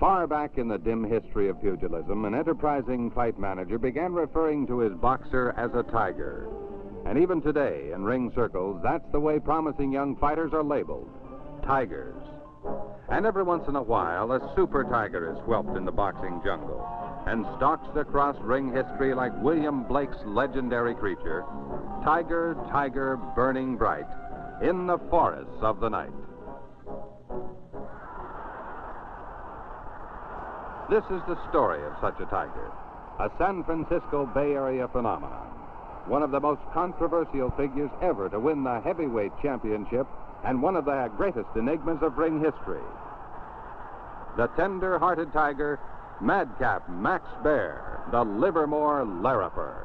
Far back in the dim history of pugilism, an enterprising fight manager began referring to his boxer as a tiger. And even today, in ring circles, that's the way promising young fighters are labeled, tigers. And every once in a while, a super tiger is whelped in the boxing jungle and stalks across ring history like William Blake's legendary creature, Tiger, Tiger, burning bright, in the forests of the night. This is the story of such a tiger, a San Francisco Bay Area phenomenon, one of the most controversial figures ever to win the heavyweight championship and one of the greatest enigmas of ring history. The tender-hearted tiger, Madcap Max Baer, the Livermore Lariper.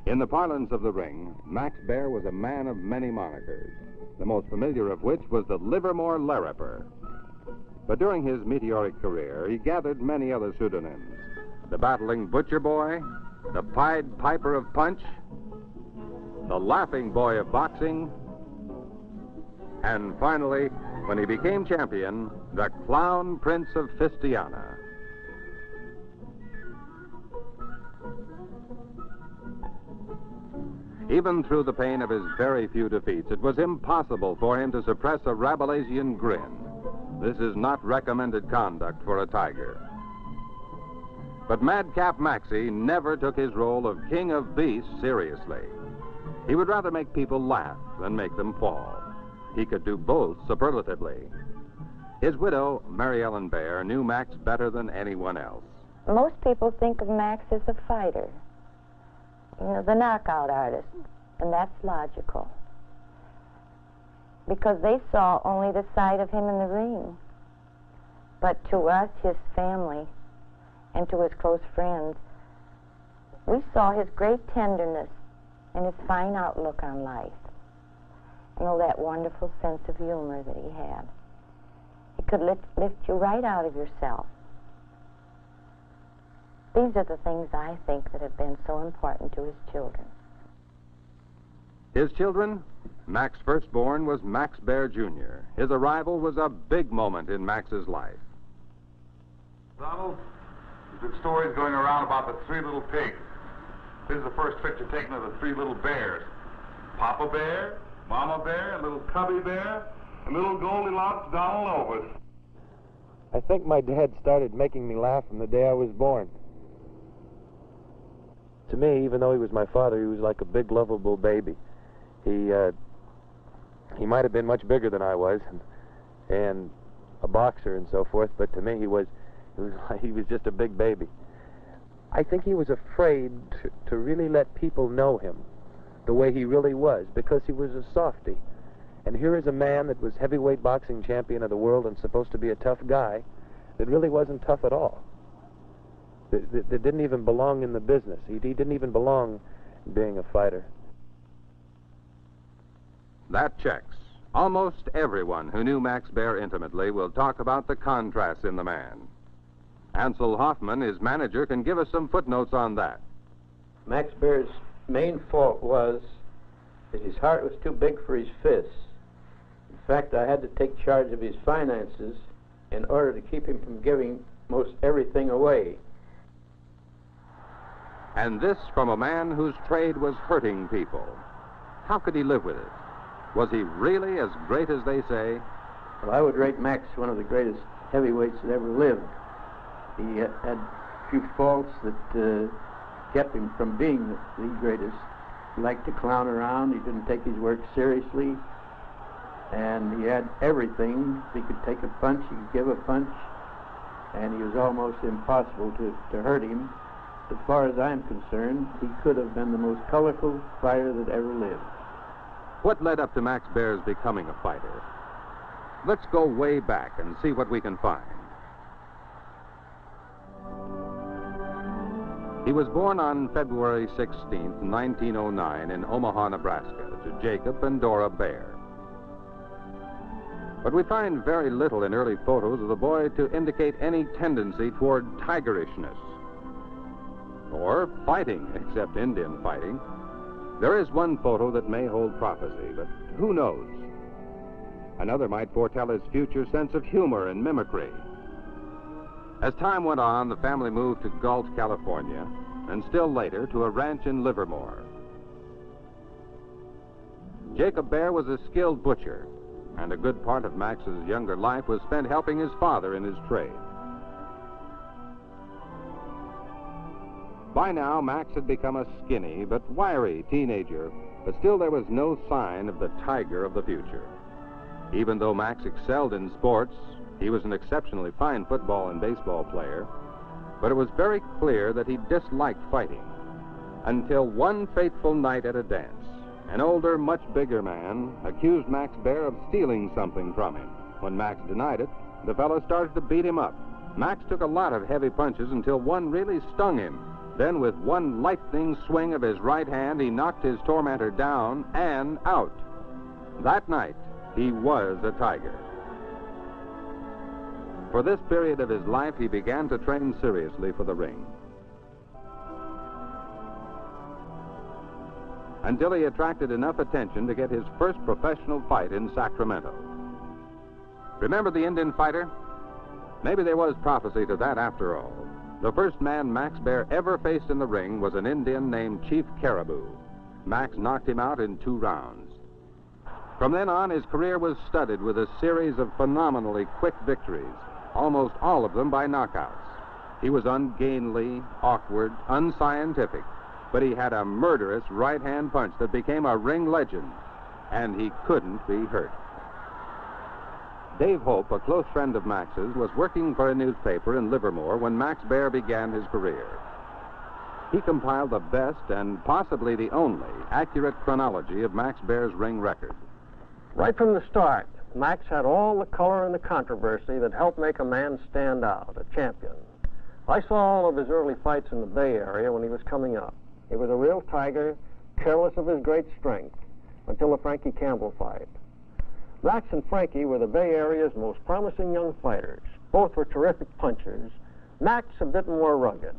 In the parlance of the ring, Max Baer was a man of many monikers, the most familiar of which was the Livermore Lariper. But during his meteoric career, he gathered many other pseudonyms. The Battling Butcher Boy, the Pied Piper of Punch, the Laughing Boy of Boxing, and finally, when he became champion, the Clown Prince of Fistiana. Even through the pain of his very few defeats, it was impossible for him to suppress a Rabelaisian grin. This is not recommended conduct for a tiger. But Madcap Maxie never took his role of King of Beasts seriously. He would rather make people laugh than make them fall. He could do both superlatively. His widow, Mary Ellen Baer, knew Max better than anyone else. Most people think of Max as a fighter. You know, the knockout artist, and that's logical. Because they saw only the side of him in the ring. But to us, his family, and to his close friends, we saw his great tenderness and his fine outlook on life. You know, that wonderful sense of humor that he had. He could lift you right out of yourself. These are the things I think that have been so important to his children. His children? Max's firstborn was Max Baer, Jr. His arrival was a big moment in Max's life. Donald, there's been stories going around about the three little pigs. This is the first picture taken of the three little bears. Papa Bear, Mama Bear, and little Cubby Bear, and little Goldilocks down all over. I think my dad started making me laugh from the day I was born. To me, even though he was my father, he was like a big, lovable baby. He might have been much bigger than I was, and a boxer and so forth, but to me he was just a big baby. I think he was afraid to really let people know him the way he really was, because he was a softy. And here is a man that was heavyweight boxing champion of the world and supposed to be a tough guy that really wasn't tough at all. That didn't even belong in the business. He didn't even belong in being a fighter. That checks. Almost everyone who knew Max Baer intimately will talk about the contrast in the man. Ansel Hoffman, his manager, can give us some footnotes on that. Max Baer's main fault was that his heart was too big for his fists. In fact, I had to take charge of his finances in order to keep him from giving most everything away. And this from a man whose trade was hurting people. How could he live with it? Was he really as great as they say? Well, I would rate Max one of the greatest heavyweights that ever lived. He had a few faults that kept him from being the greatest. He liked to clown around. He didn't take his work seriously. And he had everything. He could take a punch. He could give a punch. And he was almost impossible to hurt him. As far as I'm concerned, he could have been the most colorful fighter that ever lived. What led up to Max Baer's becoming a fighter? Let's go way back and see what we can find. He was born on February 16, 1909, in Omaha, Nebraska, to Jacob and Dora Baer. But we find very little in early photos of the boy to indicate any tendency toward tigerishness or fighting, except Indian fighting. There is one photo that may hold prophecy, but who knows? Another might foretell his future sense of humor and mimicry. As time went on, the family moved to Galt, California, and still later to a ranch in Livermore. Jacob Baer was a skilled butcher, and a good part of Max's younger life was spent helping his father in his trade. By now, Max had become a skinny but wiry teenager, but still there was no sign of the tiger of the future. Even though Max excelled in sports, he was an exceptionally fine football and baseball player, but it was very clear that he disliked fighting. Until one fateful night at a dance, an older, much bigger man accused Max Baer of stealing something from him. When Max denied it, the fellow started to beat him up. Max took a lot of heavy punches until one really stung him. Then, with one lightning swing of his right hand, he knocked his tormentor down and out. That night, he was a tiger. For this period of his life, he began to train seriously for the ring, until he attracted enough attention to get his first professional fight in Sacramento. Remember the Indian fighter? Maybe there was prophecy to that after all. The first man Max Baer ever faced in the ring was an Indian named Chief Caribou. Max knocked him out in 2 rounds. From then on, his career was studded with a series of phenomenally quick victories, almost all of them by knockouts. He was ungainly, awkward, unscientific, but he had a murderous right-hand punch that became a ring legend, and he couldn't be hurt. Dave Hope, a close friend of Max's, was working for a newspaper in Livermore when Max Baer began his career. He compiled the best and possibly the only accurate chronology of Max Baer's ring record. Right from the start, Max had all the color and the controversy that helped make a man stand out, a champion. I saw all of his early fights in the Bay Area when he was coming up. He was a real tiger, careless of his great strength, until the Frankie Campbell fight. Max and Frankie were the Bay Area's most promising young fighters. Both were terrific punchers. Max a bit more rugged.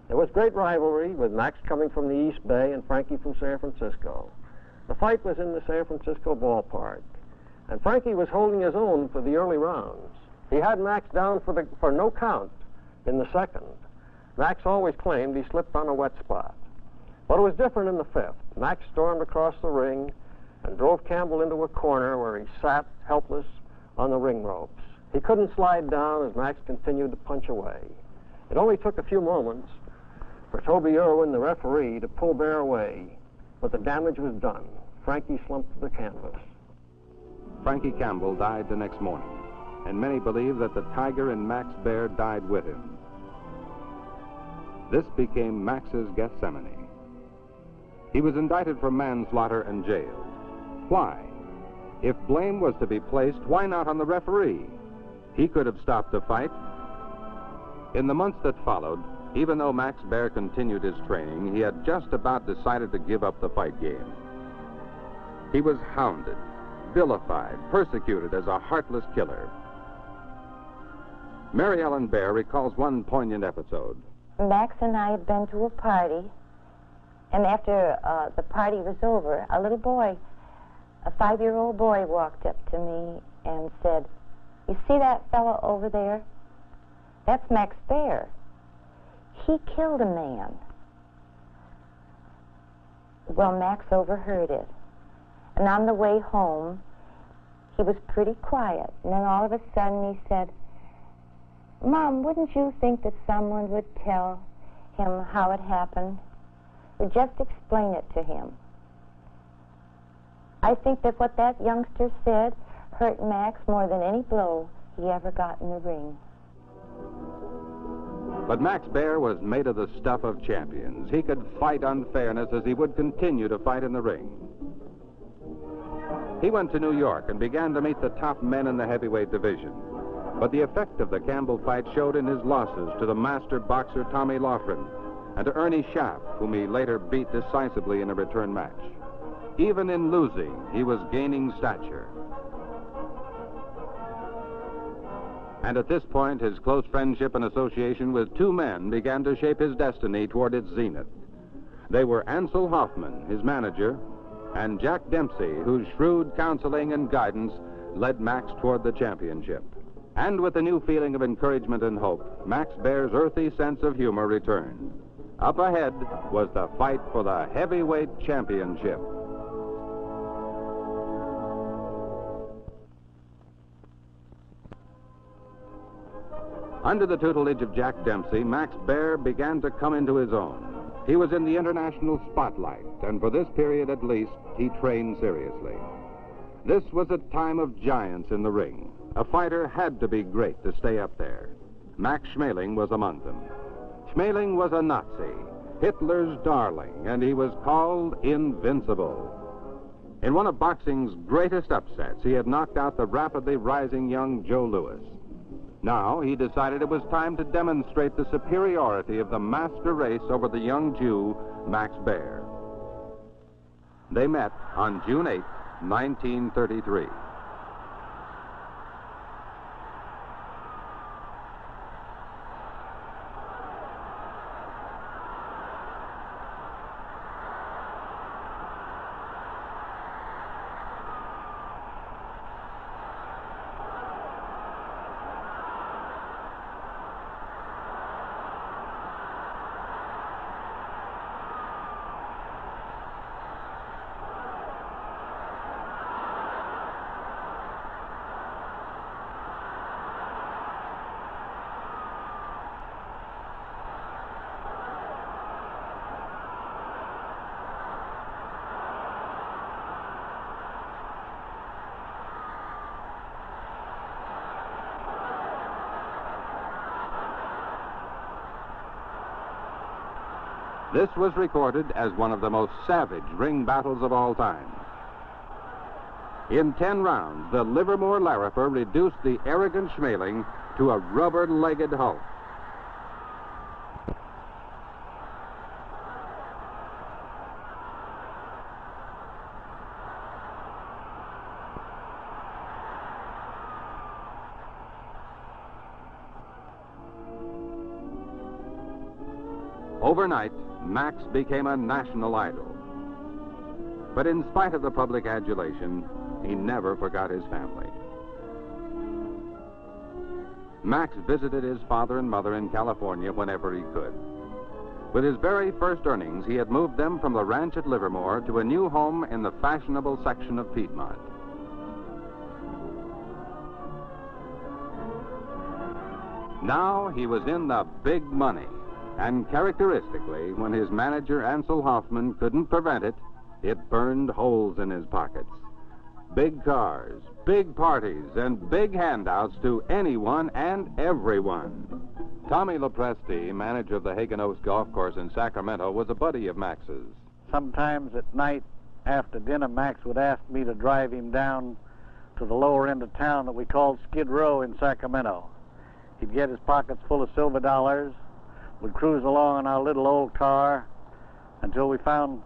There was great rivalry, with Max coming from the East Bay and Frankie from San Francisco. The fight was in the San Francisco ballpark, and Frankie was holding his own for the early rounds. He had Max down for no count in the second. Max always claimed he slipped on a wet spot. But it was different in the 5th. Max stormed across the ring and drove Campbell into a corner where he sat helpless on the ring ropes. He couldn't slide down as Max continued to punch away. It only took a few moments for Toby Irwin, the referee, to pull Baer away, but the damage was done. Frankie slumped to the canvas. Frankie Campbell died the next morning, and many believe that the tiger in Max Baer died with him. This became Max's Gethsemane. He was indicted for manslaughter and jailed. Why? If blame was to be placed, why not on the referee? He could have stopped the fight. In the months that followed, even though Max Baer continued his training, he had just about decided to give up the fight game. He was hounded, vilified, persecuted as a heartless killer. Mary Ellen Baer recalls one poignant episode. Max and I had been to a party, and after the party was over, a little boy, a 5-year-old boy, walked up to me and said, "You see that fellow over there? That's Max Baer. He killed a man." Well, Max overheard it. And on the way home, he was pretty quiet. And then all of a sudden he said, "Mom, wouldn't you think that someone would tell him how it happened? Or just explain it to him?" I think that what that youngster said hurt Max more than any blow he ever got in the ring. But Max Baer was made of the stuff of champions. He could fight unfairness as he would continue to fight in the ring. He went to New York and began to meet the top men in the heavyweight division. But the effect of the Campbell fight showed in his losses to the master boxer Tommy Loughran and to Ernie Schaff, whom he later beat decisively in a return match. Even in losing, he was gaining stature. And at this point, his close friendship and association with two men began to shape his destiny toward its zenith. They were Ansel Hoffman, his manager, and Jack Dempsey, whose shrewd counseling and guidance led Max toward the championship. And with a new feeling of encouragement and hope, Max Baer's earthy sense of humor returned. Up ahead was the fight for the heavyweight championship. Under the tutelage of Jack Dempsey, Max Baer began to come into his own. He was in the international spotlight, and for this period at least, he trained seriously. This was a time of giants in the ring. A fighter had to be great to stay up there. Max Schmeling was among them. Schmeling was a Nazi, Hitler's darling, and he was called invincible. In one of boxing's greatest upsets, he had knocked out the rapidly rising young Joe Louis. Now, he decided it was time to demonstrate the superiority of the master race over the young Jew, Max Baer. They met on June 8, 1933. This was recorded as one of the most savage ring battles of all time. In 10 rounds, the Livermore Larifer reduced the arrogant Schmeling to a rubber-legged hulk. Overnight, Max became a national idol. But in spite of the public adulation, he never forgot his family. Max visited his father and mother in California whenever he could. With his very first earnings, he had moved them from the ranch at Livermore to a new home in the fashionable section of Piedmont. Now he was in the big money. And characteristically, when his manager, Ansel Hoffman, couldn't prevent it, it burned holes in his pockets. Big cars, big parties, and big handouts to anyone and everyone. Tommy Lopresti, manager of the Hagen Oaks Golf Course in Sacramento, was a buddy of Max's. Sometimes at night after dinner, Max would ask me to drive him down to the lower end of town that we called Skid Row in Sacramento. He'd get his pockets full of silver dollars. We'd cruise along in our little old car until we found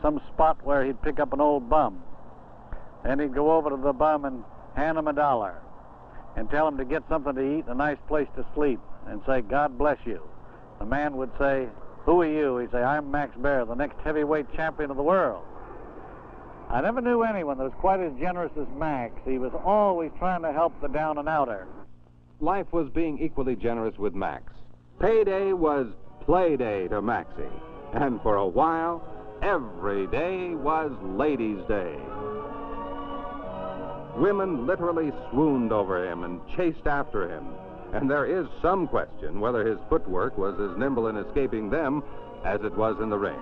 some spot where he'd pick up an old bum. Then he'd go over to the bum and hand him $1 and tell him to get something to eat and a nice place to sleep and say, "God bless you." The man would say, "Who are you?" He'd say, "I'm Max Baer, the next heavyweight champion of the world." I never knew anyone that was quite as generous as Max. He was always trying to help the down and outer. Life was being equally generous with Max. Payday was play day to Maxie. And for a while, every day was Ladies' Day. Women literally swooned over him and chased after him. And there is some question whether his footwork was as nimble in escaping them as it was in the ring.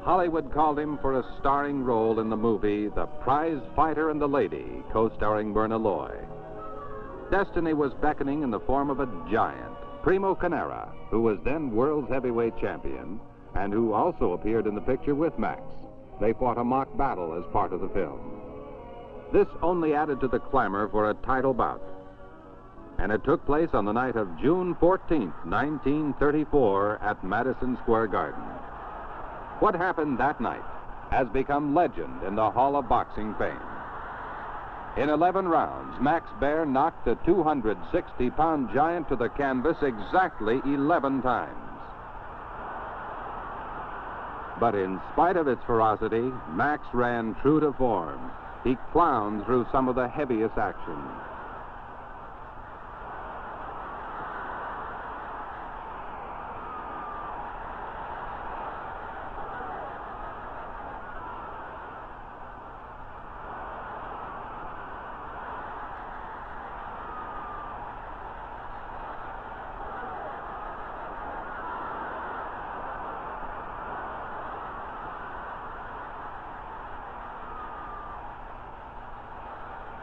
Hollywood called him for a starring role in the movie The Prize Fighter and the Lady, co-starring Myrna Loy. Destiny was beckoning in the form of a giant, Primo Carnera, who was then world's heavyweight champion, and who also appeared in the picture with Max. They fought a mock battle as part of the film. This only added to the clamor for a title bout. and it took place on the night of June 14th, 1934, at Madison Square Garden. What happened that night has become legend in the Hall of Boxing fame. In 11 rounds, Max Baer knocked the 260-pound giant to the canvas exactly 11 times. But in spite of its ferocity, Max ran true to form. He clowned through some of the heaviest action.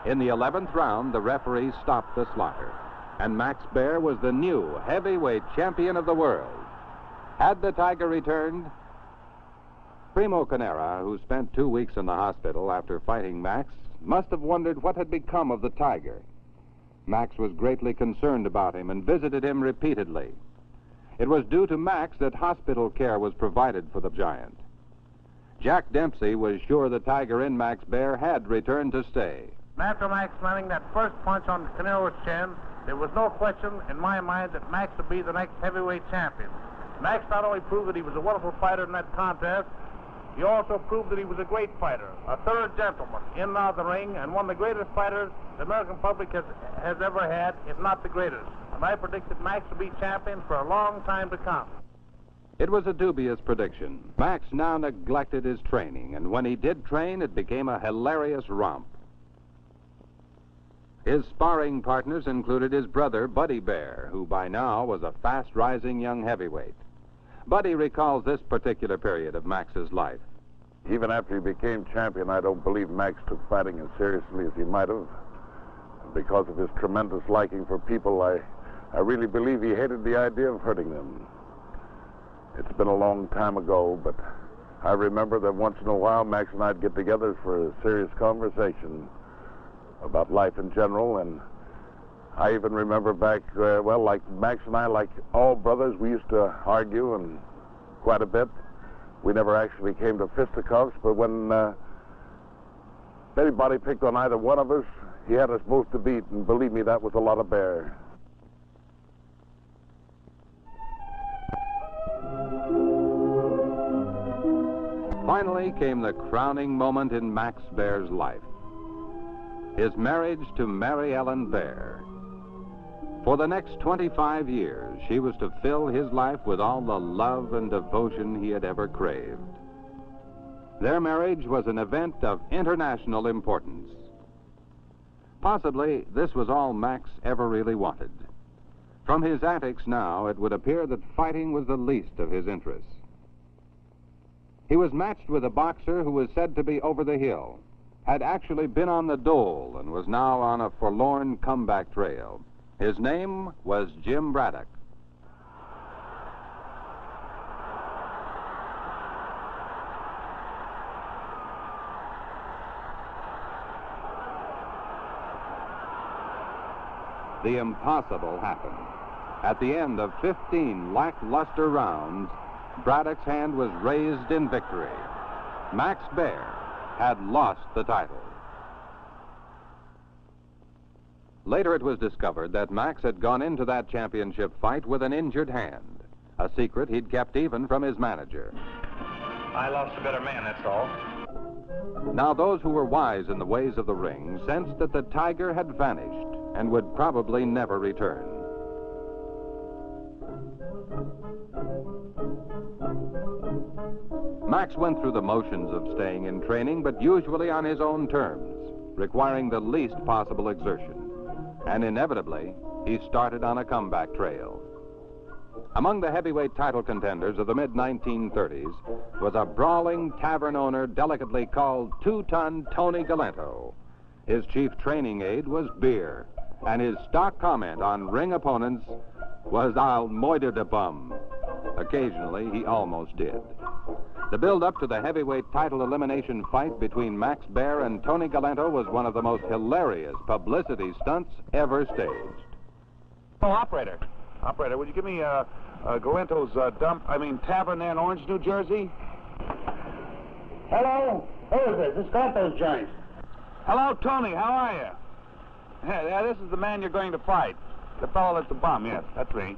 In the 11th round, the referee stopped the slaughter, and Max Baer was the new heavyweight champion of the world. Had the Tiger returned? Primo Canera, who spent 2 weeks in the hospital after fighting Max, must have wondered what had become of the Tiger. Max was greatly concerned about him and visited him repeatedly. It was due to Max that hospital care was provided for the giant. Jack Dempsey was sure the Tiger in Max Baer had returned to stay. After Max landing that first punch on Canero's chin, there was no question in my mind that Max would be the next heavyweight champion. Max not only proved that he was a wonderful fighter in that contest, he also proved that he was a great fighter, a third gentleman in and out of the ring, and one of the greatest fighters the American public has ever had, if not the greatest. And I predict that Max will be champion for a long time to come. It was a dubious prediction. Max now neglected his training, and when he did train, it became a hilarious romp. His sparring partners included his brother, Buddy Baer, who by now was a fast-rising young heavyweight. Buddy recalls this particular period of Max's life. Even after he became champion, I don't believe Max took fighting as seriously as he might have. Because of his tremendous liking for people, I really believe he hated the idea of hurting them. It's been a long time ago, but I remember that once in a while Max and I'd get together for a serious conversation about life in general, and I even remember back, like Max and I, like all brothers, we used to argue and quite a bit. We never actually came to fisticuffs, but when anybody picked on either one of us, he had us both to beat, and believe me, that was a lot of bear. Finally came the crowning moment in Max Baer's life. His marriage to Mary Ellen Baer. For the next 25 years, she was to fill his life with all the love and devotion he had ever craved. Their marriage was an event of international importance. Possibly, this was all Max ever really wanted. From his antics now, it would appear that fighting was the least of his interests. He was matched with a boxer who was said to be over the hill, had actually been on the dole, and was now on a forlorn comeback trail. His name was Jim Braddock. The impossible happened. At the end of 15 lackluster rounds, Braddock's hand was raised in victory. Max Baer had lost the title. Later it was discovered that Max had gone into that championship fight with an injured hand, a secret he'd kept even from his manager. I lost a better man, that's all. Now those who were wise in the ways of the ring sensed that the Tiger had vanished and would probably never return. Max went through the motions of staying in training, but usually on his own terms, requiring the least possible exertion. And inevitably, he started on a comeback trail. Among the heavyweight title contenders of the mid-1930s was a brawling tavern owner delicately called Two-Ton Tony Galento. His chief training aid was beer, and his stock comment on ring opponents was, "I'll moiter de bum." Occasionally, he almost did. The build-up to the heavyweight title elimination fight between Max Baer and Tony Galento was one of the most hilarious publicity stunts ever staged. Oh, operator. Operator, would you give me Galento's tavern there in Orange, New Jersey? Hello? Who is this? It's Galento's joint. Hello, Tony. How are you? Yeah, this is the man you're going to fight. The fellow that's a bum, yes, that's me.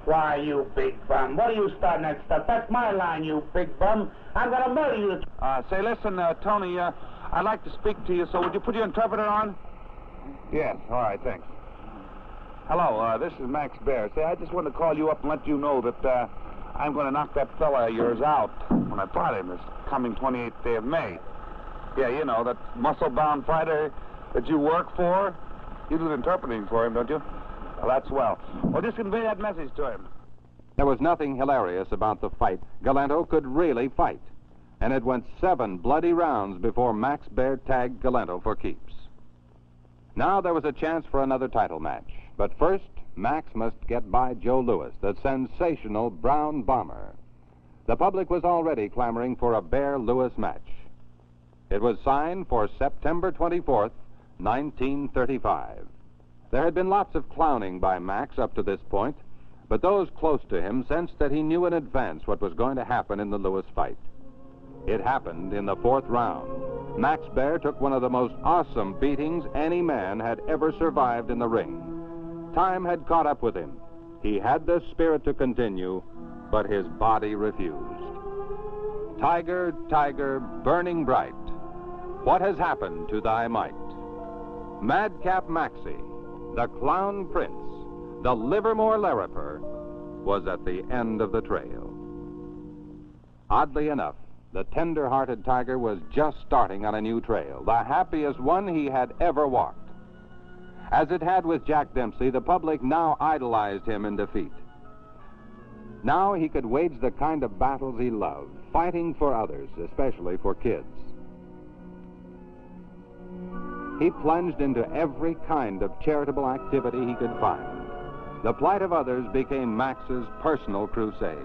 Why, you big bum. What are you starting that stuff? That's my line, you big bum. I'm going to murder you. Say, listen, Tony, I'd like to speak to you, so would you put your interpreter on? Yes, all right, thanks. Hello, this is Max Baer. Say, I just wanted to call you up and let you know that I'm going to knock that fella of yours out when I fight him this coming 28th day of May. Yeah, you know, that muscle-bound fighter that you work for. You do the interpreting for him, don't you? Well, that's well. Well, just convey that message to him. There was nothing hilarious about the fight. Galento could really fight. And it went 7 bloody rounds before Max Baer tagged Galento for keeps. Now there was a chance for another title match. But first, Max must get by Joe Louis, the sensational brown bomber. The public was already clamoring for a Baer-Louis match. It was signed for September 24th, 1935. There had been lots of clowning by Max up to this point, but those close to him sensed that he knew in advance what was going to happen in the Louis fight. It happened in the 4th round. Max Baer took one of the most awesome beatings any man had ever survived in the ring. Time had caught up with him. He had the spirit to continue, but his body refused. Tiger, tiger, burning bright, what has happened to thy might? Madcap Maxie, the Clown Prince, the Livermore Lariper, was at the end of the trail. Oddly enough, the tender-hearted tiger was just starting on a new trail, the happiest one he had ever walked. As it had with Jack Dempsey, the public now idolized him in defeat. Now he could wage the kind of battles he loved, fighting for others, especially for kids. He plunged into every kind of charitable activity he could find. The plight of others became Max's personal crusade.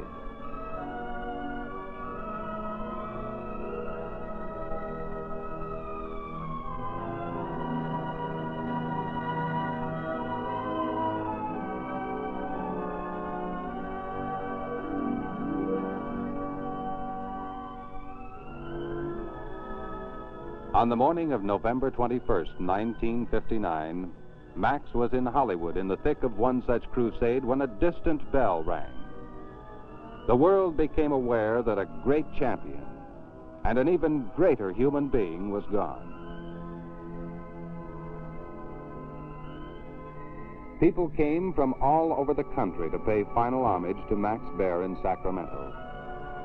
On the morning of November 21st, 1959, Max was in Hollywood in the thick of one such crusade when a distant bell rang. The world became aware that a great champion and an even greater human being was gone. People came from all over the country to pay final homage to Max Baer in Sacramento.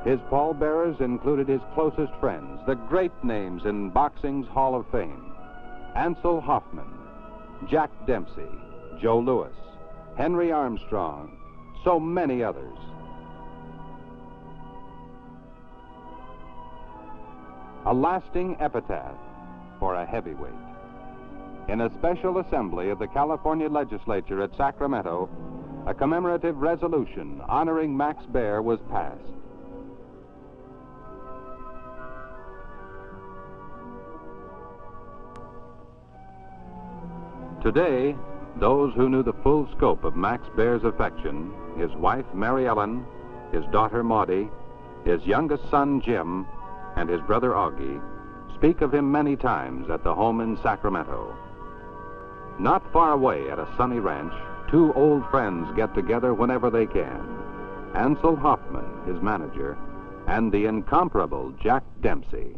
His pallbearers included his closest friends, the great names in boxing's Hall of Fame: Ansel Hoffman, Jack Dempsey, Joe Louis, Henry Armstrong, so many others. A lasting epitaph for a heavyweight. In a special assembly of the California legislature at Sacramento, a commemorative resolution honoring Max Baer was passed. Today, those who knew the full scope of Max Baer's affection, his wife Mary Ellen, his daughter Maudie, his youngest son Jim, and his brother Augie, speak of him many times at the home in Sacramento. Not far away at a sunny ranch, 2 old friends get together whenever they can: Ansel Hoffman, his manager, and the incomparable Jack Dempsey.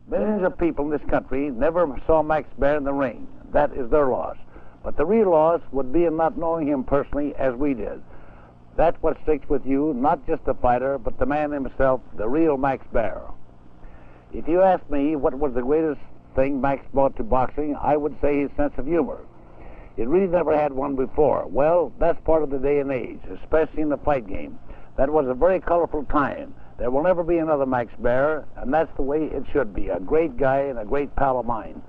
Millions of people in this country never saw Max Baer in the ring. That is their loss. But the real loss would be in not knowing him personally as we did. That's what sticks with you, not just the fighter, but the man himself, the real Max Baer. If you ask me what was the greatest thing Max brought to boxing, I would say his sense of humor. It really never had one before. Well, that's part of the day and age, especially in the fight game. That was a very colorful time. There will never be another Max Baer, and that's the way it should be. A great guy and a great pal of mine.